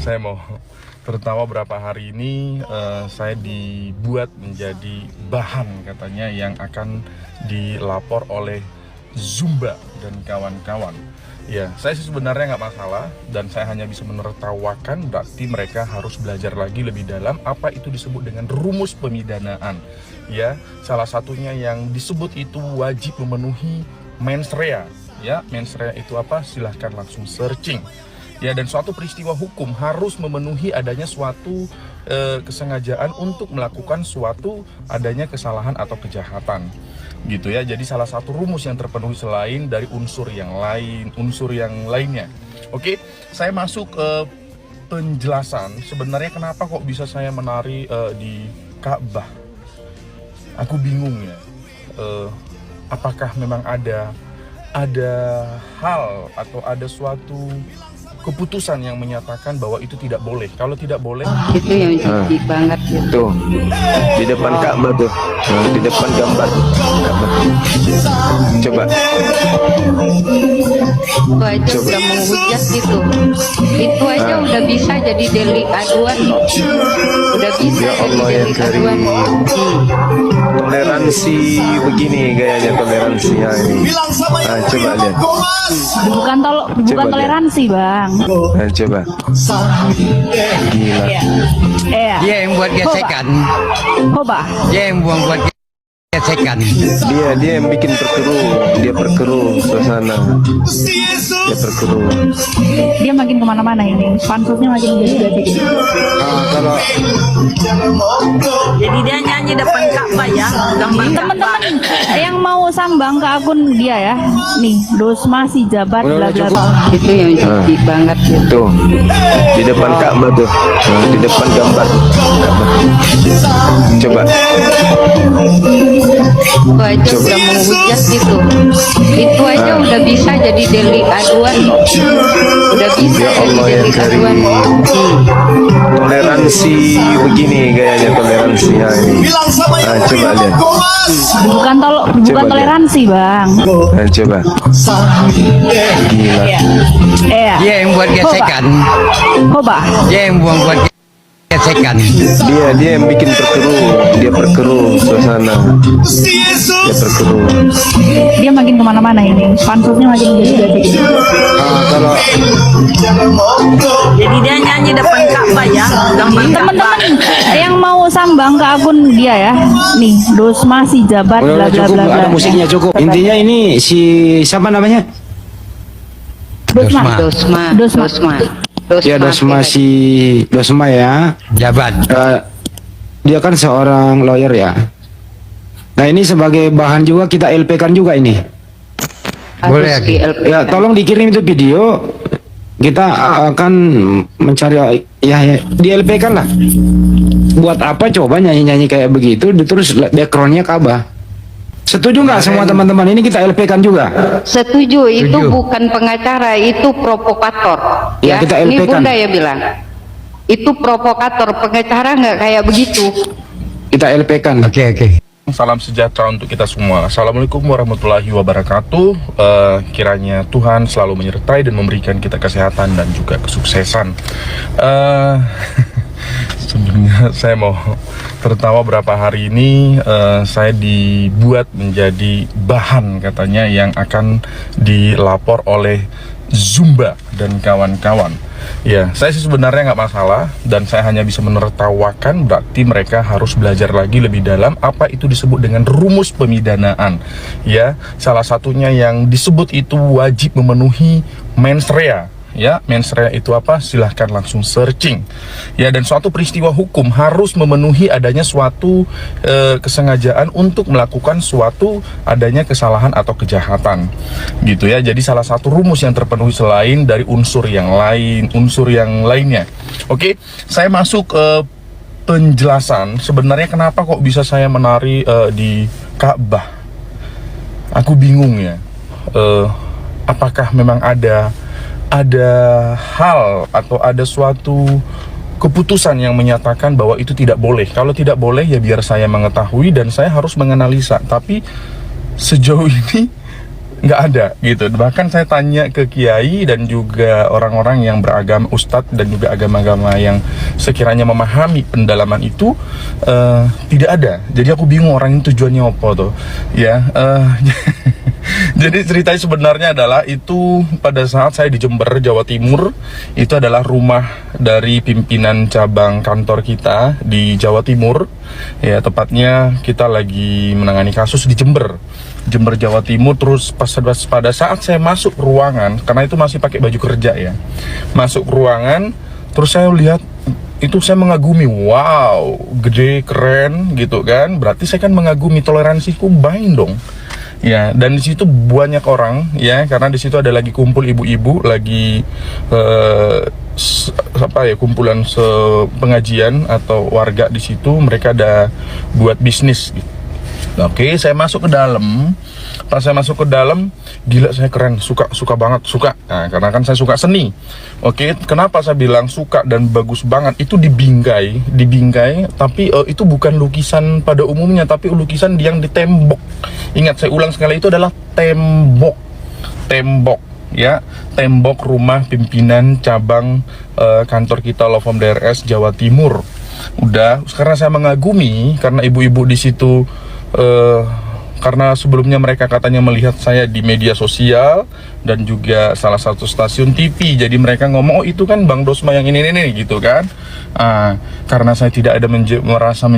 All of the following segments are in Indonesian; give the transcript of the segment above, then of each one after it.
Saya mau tertawa berapa hari ini saya dibuat menjadi bahan katanya yang akan dilapor oleh Zumba dan kawan-kawan. Ya, saya sih sebenarnya nggak masalah dan saya hanya bisa menertawakan, berarti mereka harus belajar lagi lebih dalam apa itu disebut dengan rumus pemidanaan. Ya, salah satunya yang disebut itu wajib memenuhi mens rea. Ya, mens rea itu apa? Silahkan langsung searching. Ya, dan suatu peristiwa hukum harus memenuhi adanya suatu kesengajaan untuk melakukan suatu adanya kesalahan atau kejahatan. Gitu ya. Jadi salah satu rumus yang terpenuhi selain dari unsur yang lainnya. Oke, saya masuk ke penjelasan sebenarnya kenapa kok bisa saya menari di Ka'bah. Aku bingung ya. Apakah memang ada hal atau ada suatu keputusan yang menyatakan bahwa itu tidak boleh. Kalau tidak boleh, itu yang jijik banget gitu. Di depan Ka'bah tuh, di depan gambar Ka'bah. Coba. Itu aja udah menghujat gitu. Itu aja udah bisa jadi delik aduan. Udah bisa Ya Allah jadi ya delik Karim. aduan. Toleransi begini gayanya toleransinya ini. Coba lihat. Bukan toleransi, Bang. Coba. Gila. Iya. Dia yang buat gesekan. Coba. Dia yang buat gesekan. Dia yang bikin perkeruh suasana. Dia perkeruh. Dia makin kemana-mana ini. Pansusnya makin jadi. Kalau Jadi dia nyanyi depan Ka'bah ya, gambar Ka'bah. Teman-teman yang mau sambang ke akun dia ya. Nih, Dosma si jabat bla bla bla. Itu yang jijik banget gitu. tuh di depan Ka'bah tuh, di depan gambar Ka'bah. Coba. Itu aja udah menghujat gitu. Itu aja udah bisa jadi delik aduan. Udah bisa Ya jadi Allah ya delik Karim. aduan. Toleransi begini gayanya toleransinya ini. Coba lihat. Bukan Coba toleransi, Bang. Coba. Gila. Iya. Dia yang buat gesekan. Coba. Dia yang buat gesekan. Dia yang bikin perkeruh suasana. Dia perkeruh. Dia makin kemana-mana ini. Pansusnya makin jadi. Kalau Jadi dia nyanyi depan Ka'bah ya, gambar Ka'bah. Teman-teman yang mau sambang ke akun dia ya. Nih, Dosma si jabat bla Udah bla cukup, bla. ada musiknya cukup. Intinya ini si siapa namanya? Dosma. Dosma. Ya Dosma ya. Jabat. Dia kan seorang lawyer ya. Nah ini sebagai bahan juga kita LP kan juga ini. Boleh, Harus di LP. Ya tolong dikirim itu video. Kita akan mencari ya di LP kan lah. Buat apa coba nyanyi-nyanyi kayak begitu terus backgroundnya Ka'bah. Setuju nggak semua teman-teman ini kita LP kan juga? Setuju, itu Setuju. bukan pengacara, itu provokator. Ya, kita Ini LP kan. Bunda ya bilang. Itu provokator, pengacara nggak kayak begitu. Kita LP kan. Oke. salam sejahtera untuk kita semua. Assalamualaikum warahmatullahi wabarakatuh. Kiranya Tuhan selalu menyertai dan memberikan kita kesehatan dan juga kesuksesan. Sebelumnya saya mau tertawa berapa hari ini saya dibuat menjadi bahan katanya yang akan dilapor oleh Zumba dan kawan-kawan. Ya, saya sih sebenarnya nggak masalah dan saya hanya bisa menertawakan, berarti mereka harus belajar lagi lebih dalam apa itu disebut dengan rumus pemidanaan. Ya, salah satunya yang disebut itu wajib memenuhi mens rea. Ya, mens rea itu apa? Silahkan langsung searching. Ya, dan suatu peristiwa hukum harus memenuhi adanya suatu kesengajaan untuk melakukan suatu adanya kesalahan atau kejahatan. Gitu ya. Jadi salah satu rumus yang terpenuhi selain dari unsur yang lainnya. Oke, saya masuk ke penjelasan sebenarnya kenapa kok bisa saya menari di Ka'bah. Aku bingung ya. Apakah memang ada hal atau ada suatu keputusan yang menyatakan bahwa itu tidak boleh. Kalau tidak boleh ya biar saya mengetahui dan saya harus menganalisa. Tapi sejauh ini nggak ada gitu. Bahkan saya tanya ke kiai dan juga orang-orang yang beragama, ustadz dan juga agama-agama yang sekiranya memahami pendalaman itu, tidak ada. Jadi aku bingung orang ini tujuannya apa tuh ya. Jadi ceritanya sebenarnya adalah itu pada saat saya di Jember, Jawa Timur, itu adalah rumah dari pimpinan cabang kantor kita di Jawa Timur. Ya, tepatnya kita lagi menangani kasus di Jember, Jawa Timur. Terus pada saat saya masuk ruangan, karena itu masih pakai baju kerja ya, masuk ruangan, terus saya lihat itu, saya mengagumi, wow, gede, keren gitu kan. Berarti saya kan mengagumi, toleransiku baik dong. Ya, dan di situ banyak orang ya, karena di situ ada lagi kumpul ibu-ibu lagi kumpulan pengajian atau warga di situ, mereka ada buat bisnis gitu. Oke, saya masuk ke dalam. Pas saya masuk ke dalam, gila, saya keren, suka banget, suka. Nah, karena kan saya suka seni. Oke, kenapa saya bilang suka dan bagus banget? Itu di bingkai, tapi itu bukan lukisan pada umumnya, tapi lukisan yang di tembok. Ingat, saya ulang sekali, itu adalah tembok ya, tembok rumah pimpinan cabang kantor kita Lofom DRS Jawa Timur. Udah, karena saya mengagumi, karena ibu-ibu di situ karena sebelumnya mereka katanya melihat saya di media sosial dan juga salah satu stasiun TV, jadi mereka ngomong, oh itu kan Bang Dosma yang ini gitu kan. Karena saya tidak ada merasa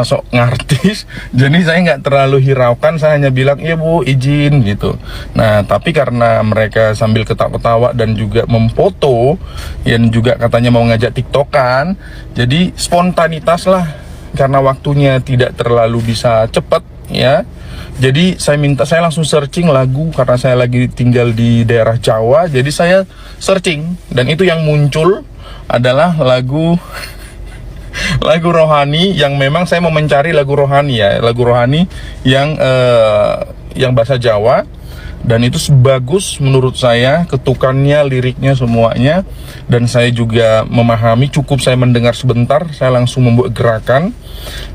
sok ngartis, jadi saya nggak terlalu hiraukan, saya hanya bilang, iya Bu, izin gitu. Nah, tapi karena mereka sambil ketawa-ketawa dan juga memfoto, dan juga katanya mau ngajak tiktokan, jadi spontanitas lah, karena waktunya tidak terlalu bisa cepat ya. Jadi saya langsung searching lagu, karena saya lagi tinggal di daerah Jawa, jadi saya searching, dan itu yang muncul adalah lagu rohani, yang memang saya mau mencari lagu rohani ya, lagu rohani yang bahasa Jawa. Dan itu bagus menurut saya, ketukannya, liriknya, semuanya. Dan saya juga memahami, cukup saya mendengar sebentar, saya langsung membuat gerakan.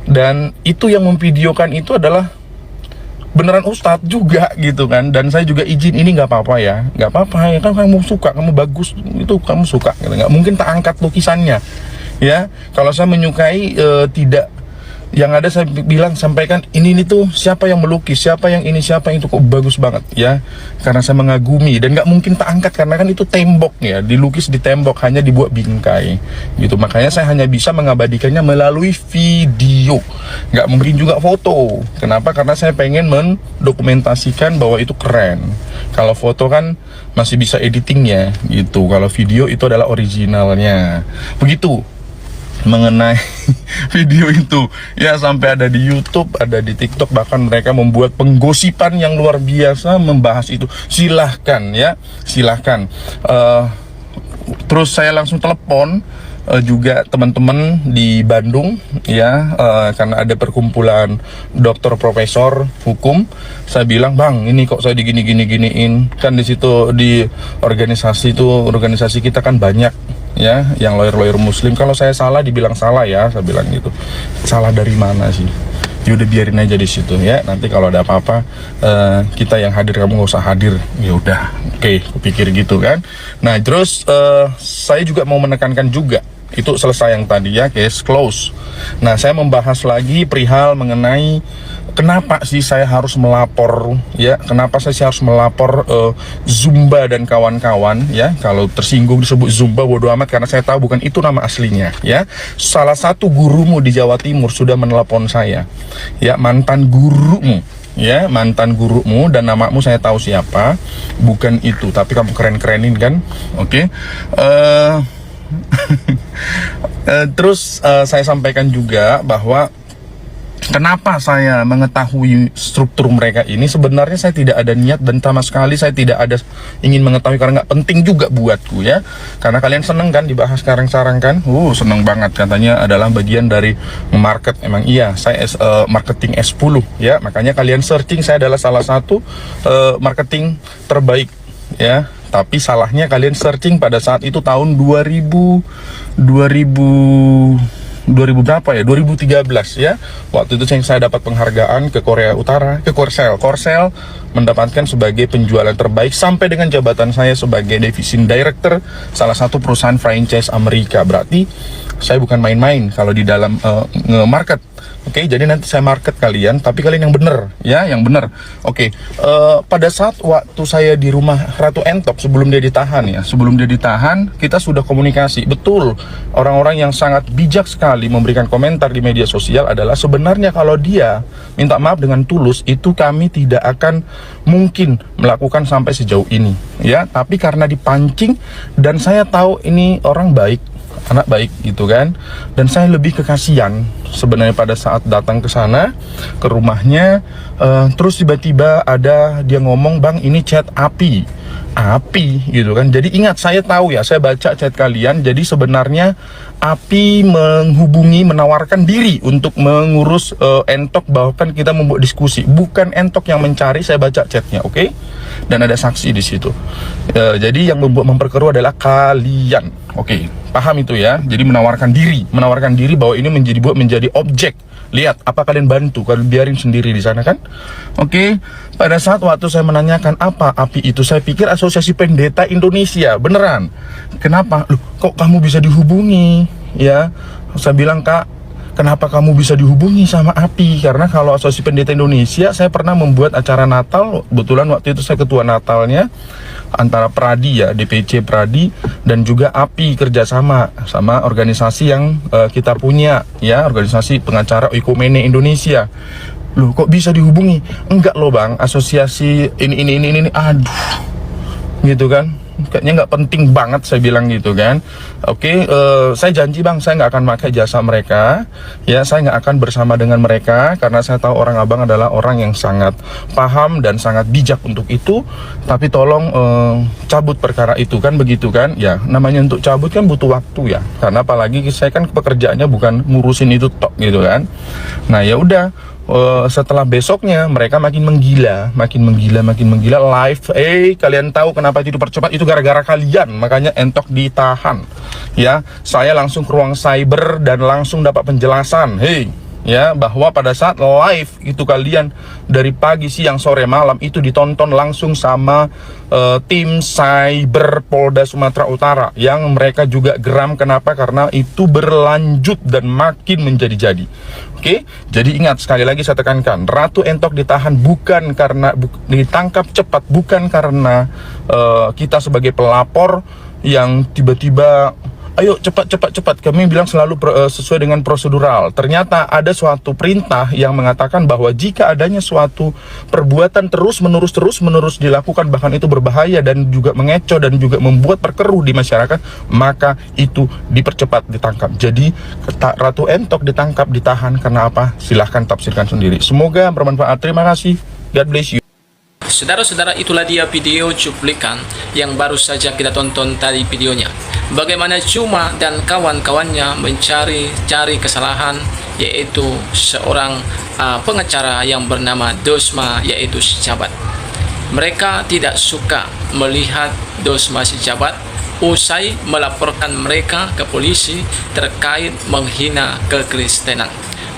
Dan itu yang memvideokan itu adalah beneran ustadz juga gitu kan. Dan saya juga izin, ini nggak apa-apa ya, nggak apa-apa ya kan, kamu suka, kamu bagus, itu kamu suka gitu. Nggak mungkin tak angkat lukisannya ya. Kalau saya menyukai, tidak, yang ada saya bilang, sampaikan ini tuh siapa yang melukis, siapa yang ini, siapa yang itu, kok bagus banget ya, karena saya mengagumi. Dan nggak mungkin tak angkat, karena kan itu tembok ya, dilukis di tembok, hanya dibuat bingkai gitu. Makanya saya hanya bisa mengabadikannya melalui video, nggak mungkin juga foto. Kenapa? Karena saya pengen mendokumentasikan bahwa itu keren. Kalau foto kan masih bisa editingnya gitu, kalau video itu adalah originalnya. Begitu mengenai video itu ya, sampai ada di YouTube, ada di TikTok, bahkan mereka membuat penggosipan yang luar biasa membahas itu. Silahkan ya, silahkan. Terus saya langsung telepon juga teman-teman di Bandung ya, karena ada perkumpulan dokter profesor hukum. Saya bilang, Bang, ini kok saya digini-giniin, kan di situ di organisasi kita kan banyak ya, yang lawyer muslim. Kalau saya salah dibilang salah ya, saya bilang gitu. Salah dari mana sih? Ya udah, biarin aja di situ ya. Nanti kalau ada apa-apa, kita yang hadir, kamu nggak usah hadir. Ya udah, oke, kupikir gitu kan. Nah, terus saya juga mau menekankan juga, itu selesai yang tadi ya, case close. Nah, saya membahas lagi perihal mengenai kenapa sih saya harus melapor ya, kenapa saya harus melapor Zumba dan kawan-kawan ya. Kalau tersinggung disebut Zumba, bodo amat, karena saya tahu bukan itu nama aslinya ya. Salah satu gurumu di Jawa Timur sudah menelepon saya ya, mantan gurumu ya, mantan gurumu, dan namamu saya tahu siapa, bukan itu, tapi kamu keren-kerenin kan. Oke. Terus saya sampaikan juga bahwa kenapa saya mengetahui struktur mereka ini. Sebenarnya saya tidak ada niat, dan sama sekali saya tidak ada ingin mengetahui, karena nggak penting juga buatku ya. Karena kalian seneng kan dibahas sekarang kan, seneng banget, katanya adalah bagian dari market. Emang iya, saya marketing S10 ya, makanya kalian searching, saya adalah salah satu marketing terbaik ya. Tapi salahnya kalian searching pada saat itu tahun 2000 berapa ya, 2013 ya. Waktu itu saya dapat penghargaan ke Korea Utara, ke Korsel mendapatkan sebagai penjualan terbaik sampai dengan jabatan saya sebagai Division Director salah satu perusahaan franchise Amerika. Berarti saya bukan main-main kalau di dalam nge-market. Oke, jadi nanti saya market kalian, tapi kalian yang bener, ya, yang bener. Oke, pada saat waktu saya di rumah Ratu Entok sebelum dia ditahan ya, sebelum dia ditahan, kita sudah komunikasi. Betul, orang-orang yang sangat bijak sekali memberikan komentar di media sosial adalah sebenarnya kalau dia minta maaf dengan tulus, itu kami tidak akan mungkin melakukan sampai sejauh ini, ya. Tapi karena dipancing dan saya tahu ini orang baik, anak baik gitu kan, dan saya lebih kekasian sebenarnya pada saat datang ke sana, ke rumahnya, terus tiba-tiba ada dia ngomong, "Bang, ini chat api gitu kan." Jadi ingat, saya tahu ya, saya baca chat kalian. Jadi sebenarnya api menghubungi, menawarkan diri untuk mengurus Entok, bahkan kita membuat diskusi, bukan Entok yang mencari. Saya baca chatnya, oke? Dan ada saksi di situ. Jadi yang memperkeruh adalah kalian, oke? Paham itu ya? Jadi menawarkan diri bahwa ini menjadi objek. Lihat, apa kalian bantu? Kalian biarin sendiri di sana kan? Oke. Pada saat waktu saya menanyakan apa api itu, saya pikir Asosiasi Pendeta Indonesia, beneran. Kenapa? Loh, kok kamu bisa dihubungi? Ya, saya bilang, "Kak, kenapa kamu bisa dihubungi sama api?" Karena kalau Asosiasi Pendeta Indonesia, saya pernah membuat acara Natal. Kebetulan waktu itu saya ketua Natalnya, antara Pradi ya, DPC Pradi dan juga API, kerjasama sama organisasi yang kita punya ya, organisasi pengacara Oikumene Indonesia. Loh, kok bisa dihubungi? Enggak loh Bang, asosiasi ini, aduh, gitu kan. Kayaknya nggak penting banget, saya bilang gitu kan. Oke, saya janji Bang, saya nggak akan pakai jasa mereka, ya, saya nggak akan bersama dengan mereka karena saya tahu orang Abang adalah orang yang sangat paham dan sangat bijak untuk itu. Tapi tolong cabut perkara itu kan, begitu kan? Ya, namanya untuk cabut kan butuh waktu ya. Karena apalagi saya kan pekerjaannya bukan ngurusin itu tok gitu kan. Nah ya udah. Setelah besoknya mereka makin menggila live. Kalian tahu kenapa itu dipercepat? Itu gara-gara kalian, makanya Entok ditahan. Ya, saya langsung ke ruang cyber dan langsung dapat penjelasan. Ya, bahwa pada saat live itu kalian dari pagi, siang, sore, malam itu ditonton langsung sama tim cyber Polda Sumatera Utara, yang mereka juga geram. Kenapa? Karena itu berlanjut dan makin menjadi-jadi. Oke, jadi ingat, sekali lagi saya tekankan, Ratu Entok ditahan bukan karena ditangkap cepat, bukan karena kita sebagai pelapor yang tiba-tiba ayo cepat. Kami bilang selalu sesuai dengan prosedural. Ternyata ada suatu perintah yang mengatakan bahwa jika adanya suatu perbuatan terus menerus dilakukan, bahkan itu berbahaya dan juga mengecoh dan juga membuat perkeruh di masyarakat, maka itu dipercepat, ditangkap. Jadi Ratu Entok ditangkap, ditahan karena apa? Silahkan tafsirkan sendiri. Semoga bermanfaat. Terima kasih. God bless you. Saudara-saudara, itulah dia video cuplikan yang baru saja kita tonton tadi videonya. Bagaimana Cuma dan kawan-kawannya mencari kesalahan, yaitu seorang pengacara yang bernama Dosma, yaitu Sijabat. Mereka tidak suka melihat Dosma Sijabat usai melaporkan mereka ke polisi terkait menghina kekristenan.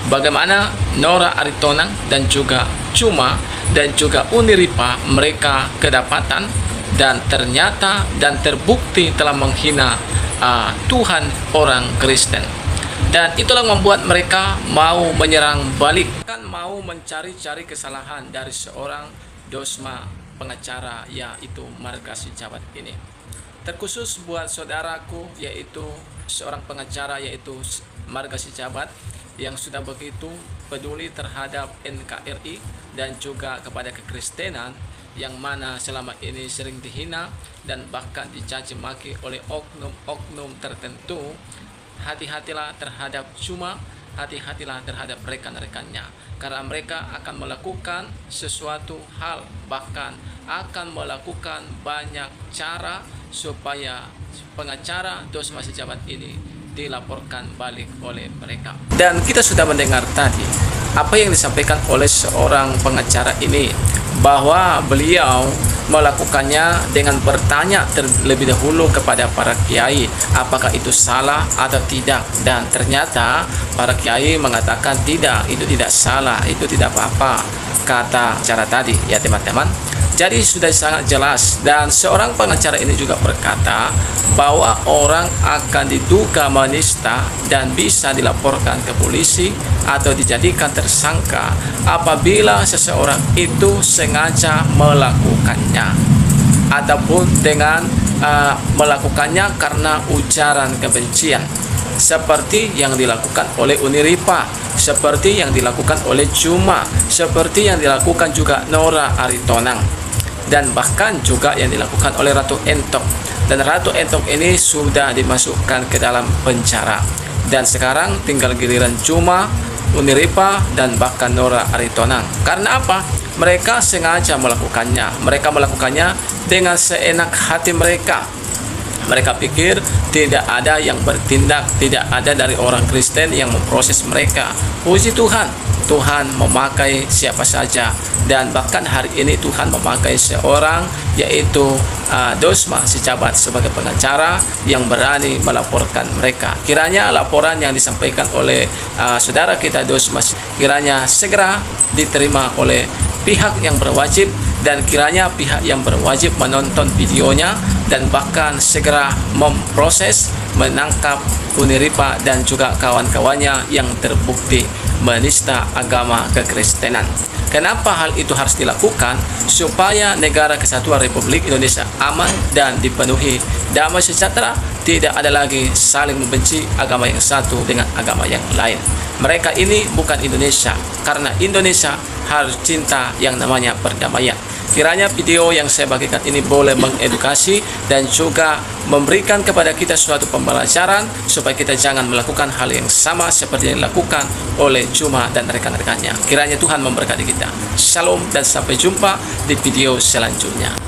Bagaimana Nora Aritonang dan juga Cuma dan juga Uniripa mereka kedapatan dan ternyata dan terbukti telah menghina Tuhan orang Kristen, dan itulah membuat mereka mau menyerang balik, kan mau mencari-cari kesalahan dari seorang Dosma pengacara, yaitu Marga Sijabat ini. Terkhusus buat saudaraku, yaitu seorang pengacara, yaitu Marga Sijabat, yang sudah begitu peduli terhadap NKRI dan juga kepada kekristenan, yang mana selama ini sering dihina dan bahkan dicaci maki oleh oknum-oknum tertentu. Hati-hatilah terhadap Cuma, hati-hatilah terhadap rekan-rekannya, karena mereka akan melakukan sesuatu hal, bahkan akan melakukan banyak cara supaya pengacara Dosma Sijabat ini dilaporkan balik oleh mereka. Dan kita sudah mendengar tadi apa yang disampaikan oleh seorang pengacara ini, bahwa beliau melakukannya dengan bertanya terlebih dahulu kepada para kiai apakah itu salah atau tidak, dan ternyata para kiai mengatakan tidak, itu tidak salah, itu tidak apa-apa, kata cara tadi ya teman-teman. Jadi sudah sangat jelas, dan seorang pengacara ini juga berkata bahwa orang akan diduga menista dan bisa dilaporkan ke polisi atau dijadikan tersangka apabila seseorang itu sengaja melakukannya ataupun dengan melakukannya karena ujaran kebencian, seperti yang dilakukan oleh Uniripa, seperti yang dilakukan oleh Juma, seperti yang dilakukan juga Nora Aritonang, dan bahkan juga yang dilakukan oleh Ratu Entok. Dan Ratu Entok ini sudah dimasukkan ke dalam penjara, dan sekarang tinggal giliran Juma, Uniripa, dan bahkan Nora Aritonang. Karena apa? Mereka sengaja melakukannya. Mereka melakukannya dengan seenak hati mereka. Mereka pikir tidak ada yang bertindak, tidak ada dari orang Kristen yang memproses mereka. Puji Tuhan, Tuhan memakai siapa saja, dan bahkan hari ini Tuhan memakai seorang, yaitu Dosma Sicabat sebagai pengacara yang berani melaporkan mereka. Kiranya laporan yang disampaikan oleh saudara kita Dosma kiranya segera diterima oleh pihak yang berwajib, dan kiranya pihak yang berwajib menonton videonya dan bahkan segera memproses, menangkap Uniripa dan juga kawan-kawannya yang terbukti menista agama kekristenan. Kenapa hal itu harus dilakukan? Supaya negara kesatuan Republik Indonesia aman dan dipenuhi damai sejahtera, tidak ada lagi saling membenci agama yang satu dengan agama yang lain. Mereka ini bukan Indonesia, karena Indonesia harus cinta yang namanya perdamaian. Kiranya video yang saya bagikan ini boleh mengedukasi dan juga memberikan kepada kita suatu pembelajaran supaya kita jangan melakukan hal yang sama seperti yang dilakukan oleh Juma dan rekan-rekannya. Kiranya Tuhan memberkati kita. Shalom dan sampai jumpa di video selanjutnya.